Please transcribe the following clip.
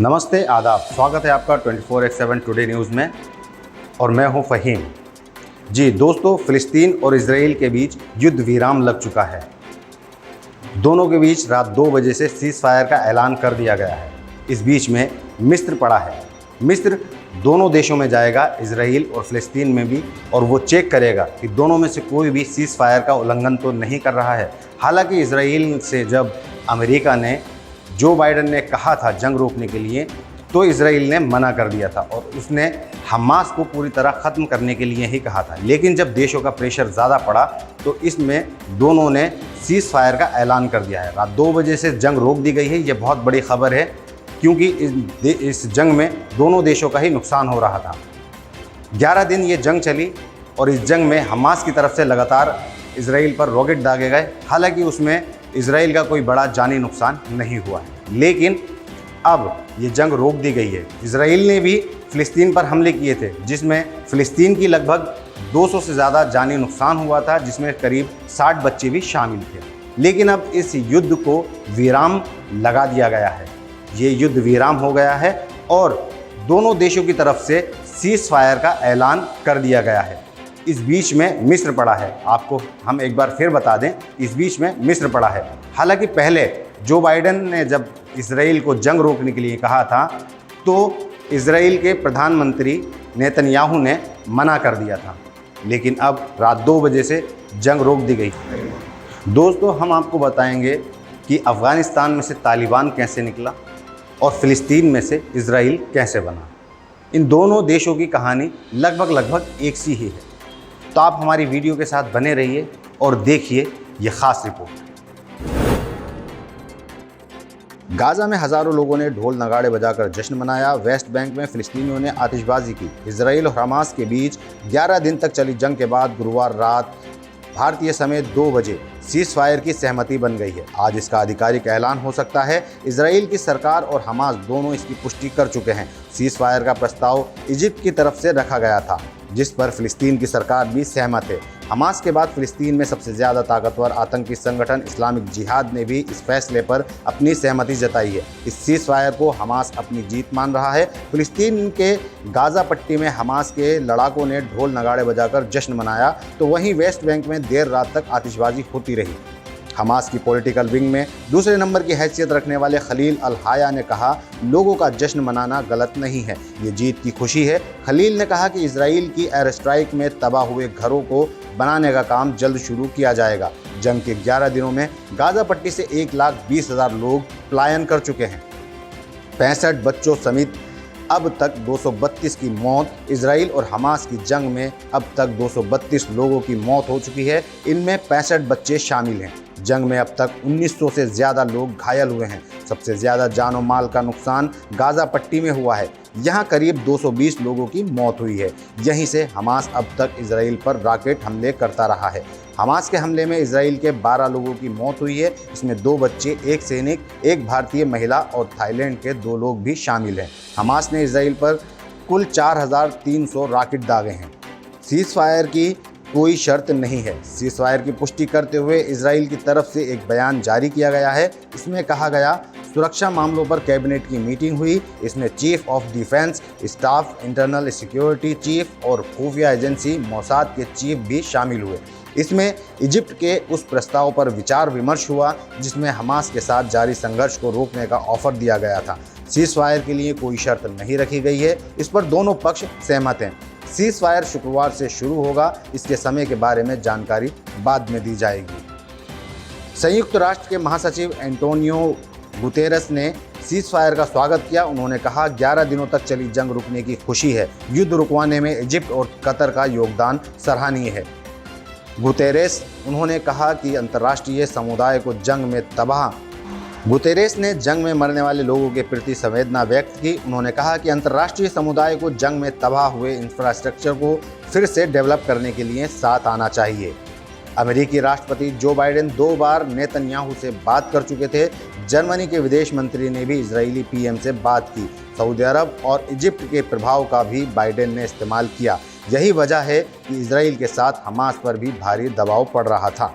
नमस्ते, आदाब। स्वागत है आपका 24/7 टुडे न्यूज़ में और मैं हूं फ़हीम। जी दोस्तों, फ़िलिस्तीन और इजराइल के बीच युद्ध विराम लग चुका है। दोनों के बीच रात 2 बजे से सीज़ फायर का ऐलान कर दिया गया है। इस बीच में मिस्र पड़ा है। मिस्र दोनों देशों में जाएगा, इजराइल और फ़िलिस्तीन में भी, और वो चेक करेगा कि दोनों में से कोई भी सीज़ फायर का उल्लंघन तो नहीं कर रहा है। हालांकि इजराइल से जब अमेरिका ने, जो बाइडेन ने कहा था जंग रोकने के लिए, तो इजराइल ने मना कर दिया था और उसने हमास को पूरी तरह ख़त्म करने के लिए ही कहा था। लेकिन जब देशों का प्रेशर ज़्यादा पड़ा तो इसमें दोनों ने सीज़ फायर का ऐलान कर दिया है। रात 2 बजे से जंग रोक दी गई है। ये बहुत बड़ी खबर है क्योंकि इस जंग में दोनों देशों का ही नुकसान हो रहा था। 11 दिन ये जंग चली और इस जंग में हमास की तरफ से लगातार इजराइल पर रॉकेट दागे गए। हालांकि उसमें इजराइल का कोई बड़ा जानी नुकसान नहीं हुआ है, लेकिन अब ये जंग रोक दी गई है। इजराइल ने भी फ़िलिस्तीन पर हमले किए थे, जिसमें फ़िलिस्तीन की लगभग 200 से ज़्यादा जानी नुकसान हुआ था, जिसमें करीब 60 बच्चे भी शामिल थे। लेकिन अब इस युद्ध को विराम लगा दिया गया है। ये युद्ध विराम हो गया है और दोनों देशों की तरफ से सीज़ फायर का ऐलान कर दिया गया है। इस बीच में मिस्र पड़ा है। आपको हम एक बार फिर बता दें, इस बीच में मिस्र पड़ा है। हालांकि पहले जो बाइडेन ने जब इजराइल को जंग रोकने के लिए कहा था तो इजराइल के प्रधानमंत्री नेतन्याहू ने मना कर दिया था, लेकिन अब रात 2 बजे से जंग रोक दी गई। दोस्तों, हम आपको बताएंगे कि अफ़गानिस्तान में से तालिबान कैसे निकला और फ़िलिस्तीन में से इजराइल कैसे बना। इन दोनों देशों की कहानी लगभग एक सी ही है। तो आप हमारी वीडियो के साथ बने रहिए और देखिए ये ख़ास रिपोर्ट। गाज़ा में हज़ारों लोगों ने ढोल नगाड़े बजाकर जश्न मनाया। वेस्ट बैंक में फ़िलिस्तीनियों ने आतिशबाजी की। इजराइल और हमास के बीच 11 दिन तक चली जंग के बाद गुरुवार रात भारतीय समय 2 बजे सीज़ फायर की सहमति बन गई है। आज इसका आधिकारिक ऐलान हो सकता है। इजराइल की सरकार और हमास दोनों इसकी पुष्टि कर चुके हैं। सीज़ फायर का प्रस्ताव इजिप्ट की तरफ से रखा गया था, जिस पर फ़िलिस्तीन की सरकार भी सहमत है। हमास के बाद फ़िलिस्तीन में सबसे ज़्यादा ताकतवर आतंकी संगठन इस्लामिक जिहाद ने भी इस फैसले पर अपनी सहमति जताई है। इस सीज़ फायर को हमास अपनी जीत मान रहा है। फ़िलिस्तीन के गाज़ा पट्टी में हमास के लड़ाकों ने ढोल नगाड़े बजाकर जश्न मनाया, तो वहीं वेस्ट बैंक में देर रात तक आतिशबाजी होती रही। हमास की पॉलिटिकल विंग में दूसरे नंबर की हैसियत रखने वाले खलील अल हाया ने कहा, लोगों का जश्न मनाना गलत नहीं है, ये जीत की खुशी है। खलील ने कहा कि इजराइल की एयर स्ट्राइक में तबाह हुए घरों को बनाने का काम जल्द शुरू किया जाएगा। जंग के 11 दिनों में गाज़ा पट्टी से 1,20,000 लोग पलायन कर चुके हैं। 65 बच्चों समेत अब तक 232 की मौत। इजराइल और हमास की जंग में अब तक 232 लोगों की मौत हो चुकी है, इनमें 65 बच्चे शामिल हैं। जंग में अब तक 1900 से ज़्यादा लोग घायल हुए हैं। सबसे ज़्यादा जान और माल का नुकसान गाज़ा पट्टी में हुआ है। यहाँ करीब 220 लोगों की मौत हुई है। यहीं से हमास अब तक इजराइल पर रॉकेट हमले करता रहा है। हमास के हमले में इजराइल के 12 लोगों की मौत हुई है। इसमें 2 बच्चे, 1 सैनिक, 1 भारतीय महिला और थाईलैंड के 2 लोग भी शामिल हैं। हमास ने इजराइल पर कुल 4,300 रॉकेट दागे हैं। सीज़ फायर की कोई शर्त नहीं है। सीज़ फायर की पुष्टि करते हुए इजराइल की तरफ से एक बयान जारी किया गया है। इसमें कहा गया, सुरक्षा मामलों पर कैबिनेट की मीटिंग हुई। इसमें chief of defence staff, internal security chief और खुफिया एजेंसी मोसाद के चीफ भी शामिल हुए। इसमें इजिप्ट के उस प्रस्ताव पर विचार विमर्श हुआ जिसमें हमास के साथ जारी संघर्ष को रोकने का ऑफर दिया गया था। सीज़ फायर के लिए कोई शर्त नहीं रखी गई है। इस पर दोनों पक्ष सहमत हैं। सीज़ फायर शुक्रवार से शुरू होगा। इसके समय के बारे में जानकारी बाद में दी जाएगी। संयुक्त राष्ट्र के महासचिव एंटोनियो गुतेरस ने सीज़ फायर का स्वागत किया। उन्होंने कहा, 11 दिनों तक चली जंग रुकने की खुशी है। युद्ध रुकवाने में इजिप्ट और कतर का योगदान सराहनीय है। गुतेरेस उन्होंने कहा कि अंतर्राष्ट्रीय समुदाय को गुतेरेस ने जंग में मरने वाले लोगों के प्रति संवेदना व्यक्त की। उन्होंने कहा कि अंतर्राष्ट्रीय समुदाय को जंग में तबाह हुए इंफ्रास्ट्रक्चर को फिर से डेवलप करने के लिए साथ आना चाहिए। अमेरिकी राष्ट्रपति जो बाइडेन 2 बार नेतन्याहू से बात कर चुके थे। जर्मनी के विदेश मंत्री ने भी इजरायली पीएम से बात की। सऊदी अरब और इजिप्ट के प्रभाव का भी बाइडेन ने इस्तेमाल किया। यही वजह है कि इजराइल के साथ हमास पर भी भारी दबाव पड़ रहा था।